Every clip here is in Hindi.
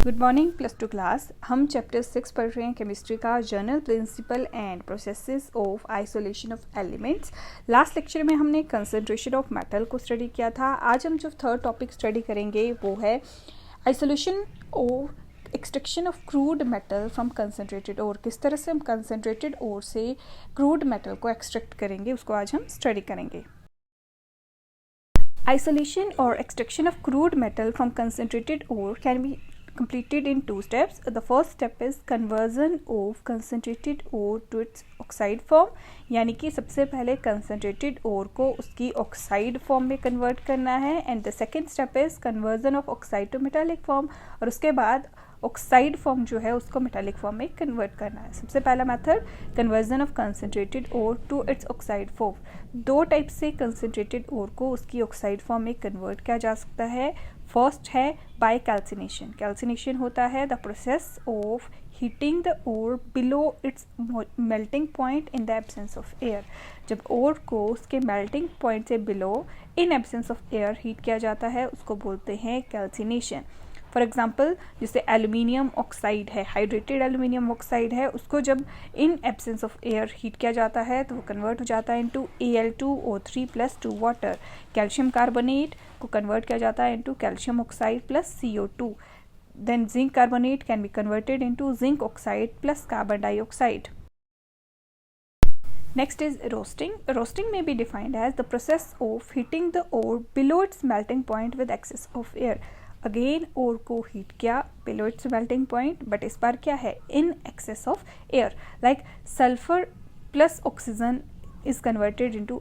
Good morning plus two class. हम चैप्टर 6 पढ़ रहे हैं केमिस्ट्री का, general principle and processes of isolation of elements. Last lecture में हमने कंसंट्रेशन ऑफ मेटल को स्टडी किया था। आज हम जो थर्ड टॉपिक स्टडी करेंगे वो है isolation of extraction of crude metal from concentrated ore. किस तरह से हम कंसनट्रेटेड ओर से क्रूड मेटल को एक्सट्रैक्ट करेंगे उसको आज हम स्टडी करेंगे। Isolation or extraction of crude metal from concentrated ore can be completed in two steps. The first step is conversion of concentrated ore to its oxide form, यानी कि सबसे पहले concentrated ore को उसकी oxide form में convert करना है, and the second step is conversion of oxide to metallic form, और उसके बाद ऑक्साइड फॉर्म जो है उसको मेटालिक फॉर्म में कन्वर्ट करना है। सबसे पहला method conversion of concentrated ore to its oxide form. दो टाइप से कंसनट्रेटेड ओर को उसकी ऑक्साइड फॉर्म में कन्वर्ट किया जा सकता है। फर्स्ट है बाय कैल्सिनेशन। कैल्सिनेशन होता है the process of heating the ore below its melting point in the absence of air. जब ओर को उसके मेल्टिंग पॉइंट से below in absence of air heat किया जाता है उसको बोलते हैं कैल्सिनेशन। फॉर एग्जाम्पल जैसे एल्यूमिनियम ऑक्साइड है, हाइड्रेटेड एल्यूमिनियम ऑक्साइड है, उसको जब इन एब्सेंस ऑफ एयर हीट किया जाता है तो वो कन्वर्ट हो जाता है into Al2O3+2 water. Calcium carbonate को कन्वर्ट किया जाता है into calcium oxide plus CO2। Then zinc carbonate can be converted into zinc oxide plus carbon dioxide. Next is roasting. Roasting may be defined as the process of heating the ore below its melting point with excess of air. Again ore को हीट किया below its melting point, but इस बार क्या है in excess of air. Like sulphur plus oxygen is converted into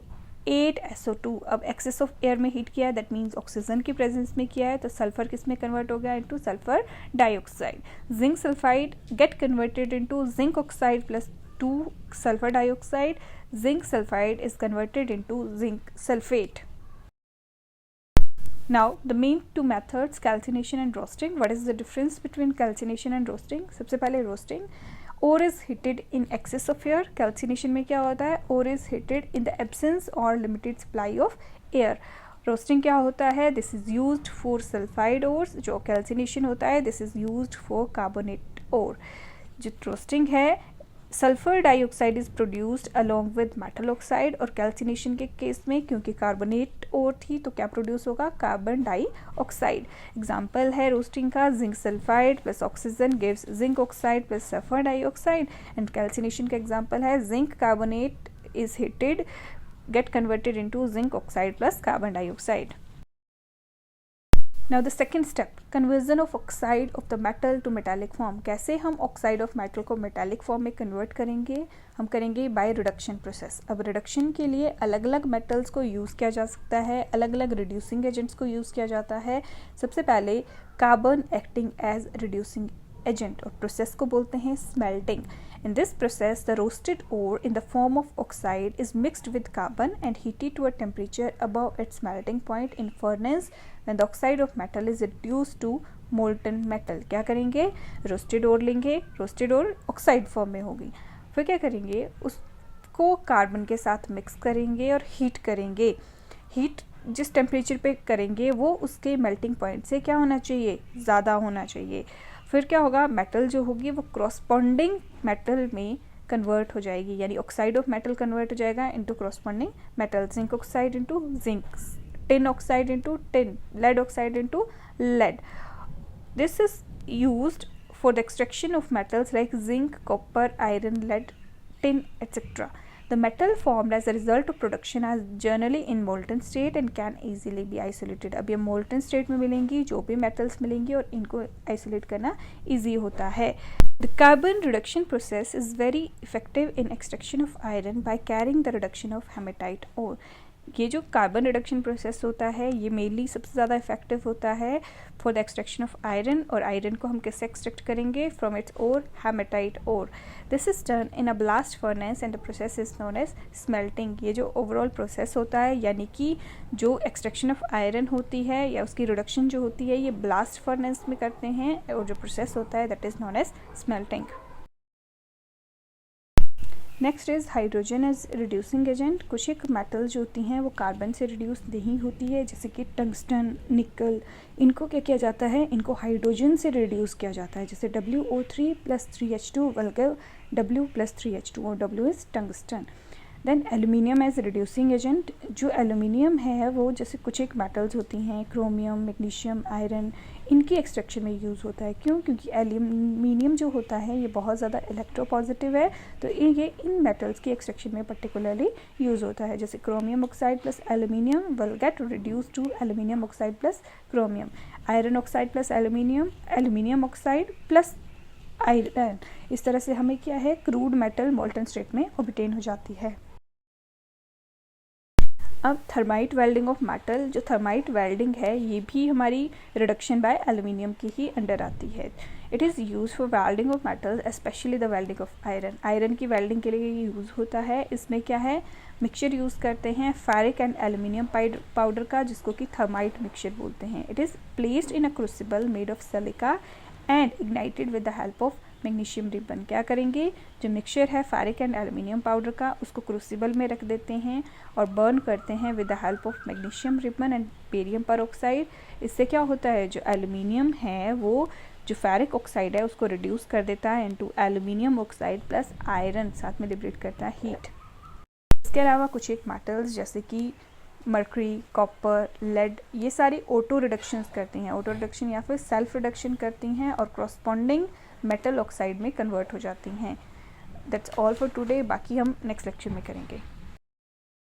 8SO2। अब एक्सेस ऑफ एयर में हीट किया है, दैट मीन्स ऑक्सीजन की प्रेजेंस में किया है, तो सल्फर किस में कन्वर्ट हो गया into sulphur dioxide. Zinc sulphide get converted into zinc oxide plus 2 sulfur dioxide. Zinc sulfide is converted into zinc sulfate. Now the main two methods, calcination and roasting. What is the difference between calcination and roasting? सबसे पहले roasting, ore is heated in excess of air. calcination में क्या होता है, ore is heated in the absence or limited supply of air. Roasting क्या होता है, this is used for sulphide ores. जो कैल्सिनेशन होता है this is used for carbonate ore. जो रोस्टिंग है sulphur dioxide is produced along with metal oxide, और कैल्सिनेशन के केस में क्योंकि कार्बोनेट ओर थी तो क्या प्रोड्यूस होगा कार्बन डाइऑक्साइड। एग्जांपल है रोस्टिंग का zinc sulphide plus oxygen gives zinc oxide plus sulphur dioxide, and calcination का एग्जांपल है zinc carbonate is heated get converted into zinc oxide plus carbon dioxide. Now the second step, conversion of oxide of the metal to metallic form. कैसे हम oxide of metal को metallic form में convert करेंगे, हम करेंगे by reduction process। अब reduction के लिए अलग अलग metals को use किया जा सकता है, अलग अलग reducing agents को use किया जाता है। सबसे पहले carbon acting as reducing agent, और process को बोलते हैं smelting. In this process, the roasted ore in the form of oxide is mixed with carbon and heated to a temperature above its melting point in furnace. When the oxide of metal is reduced to molten metal, क्या करेंगे, roasted ore लेंगे, roasted ore oxide form में होगी, फिर क्या करेंगे उसको कार्बन के साथ मिक्स करेंगे और हीट करेंगे। हीट जिस टेम्परेचर पे करेंगे वो उसके मेल्टिंग पॉइंट से क्या होना चाहिए, ज़्यादा होना चाहिए। फिर क्या होगा, मेटल जो होगी वो क्रॉसपॉन्डिंग मेटल में कन्वर्ट हो जाएगी, यानी ऑक्साइड ऑफ मेटल कन्वर्ट हो जाएगा into corresponding metal. Zinc oxide into zinc, tin oxide into tin, lead oxide into lead. This is used for the extraction of metals like zinc, copper, iron, lead, tin, etc. The metal formed as a result of production are generally in molten state and can easily be isolated. अब ये molten state में मिलेंगी जो भी metals मिलेंगी और इनको isolate करना easy होता है। The carbon reduction process is very effective in extraction of iron by carrying the reduction of hematite ore. ये जो कार्बन रिडक्शन प्रोसेस होता है ये मेनली सबसे ज़्यादा इफेक्टिव होता है for the extraction of iron, और आयरन को हम कैसे एक्सट्रैक्ट करेंगे from its ore, hematite ore. This is done in a blast furnace and the process is known as smelting. ये जो ओवरऑल प्रोसेस होता है यानी कि जो एक्सट्रैक्शन ऑफ आयरन होती है या उसकी रिडक्शन जो होती है ये ब्लास्ट फर्नेस में करते हैं, और जो प्रोसेस होता है that is known as smelting. Next is hydrogen as reducing agent. कुछ एक मेटल्स जो होती हैं वो कार्बन से रिड्यूस नहीं होती है, जैसे कि टंगस्टन, निकल, इनको क्या किया जाता है, इनको हाइड्रोजन से रिड्यूस किया जाता है, जैसे WO3 + 3H2 बल्कि W + 3H2O, W is tungsten. Then aluminium as reducing agent. जो एल्यूमिनियम है वो जैसे कुछ एक मेटल्स होती हैं, क्रोमियम, मैग्नीशियम, आयरन, इनकी एक्सट्रैक्शन में यूज़ होता है। क्यों? क्योंकि एल्यूमिनियम जो होता है ये बहुत ज़्यादा इलेक्ट्रोपॉजिटिव है, तो ये इन मेटल्स की एक्सट्रैक्शन में पर्टिकुलरली यूज़ होता है। जैसे chromium oxide plus aluminium will get reduce to aluminium oxide plus chromium, iron oxide plus aluminium, aluminium oxide plus iron. इस तरह से हमें क्या है, क्रूड मेटल मोल्टन स्टेट में ऑब्टेन हो जाती है। अब थर्माइट वेल्डिंग ऑफ मेटल। जो थर्माइट वेल्डिंग है ये भी हमारी रिडक्शन बाय एल्यूमिनियम की ही अंडर आती है। It is use for welding of metal, specially the welding of iron. Iron की वेल्डिंग के लिए ये यूज़ होता है। इसमें क्या है, मिक्सचर यूज़ करते हैं फेरिक एंड एल्यूमिनियम पाउडर का, जिसको कि थर्माइट मिक्सचर बोलते हैं। It is placed in a crucible made of silica and ignited with the help of magnesium ribbon. क्या करेंगे, जो मिक्सचर है फेरिक एंड एल्यूमिनियम पाउडर का, उसको क्रूसिबल में रख देते हैं और बर्न करते हैं with the help of magnesium ribbon and barium peroxide. इससे क्या होता है, जो एल्यूमिनियम है वो जो फेरिक ऑक्साइड है उसको रिड्यूस कर देता है into aluminium oxide plus iron, साथ में लिबरेट करता है हीट। इसके अलावा कुछ एक मेटल्स जैसे कि मर्करी, कॉपर, लेड, ये सारी ऑटो रिडक्शंस करती हैं। ऑटो रिडक्शन या फिर सेल्फ रिडक्शन करती हैं और कॉरस्पॉन्डिंग मेटल ऑक्साइड में कन्वर्ट हो जाती हैं। That's all for today. बाकी हम नेक्स्ट लेक्चर में करेंगे।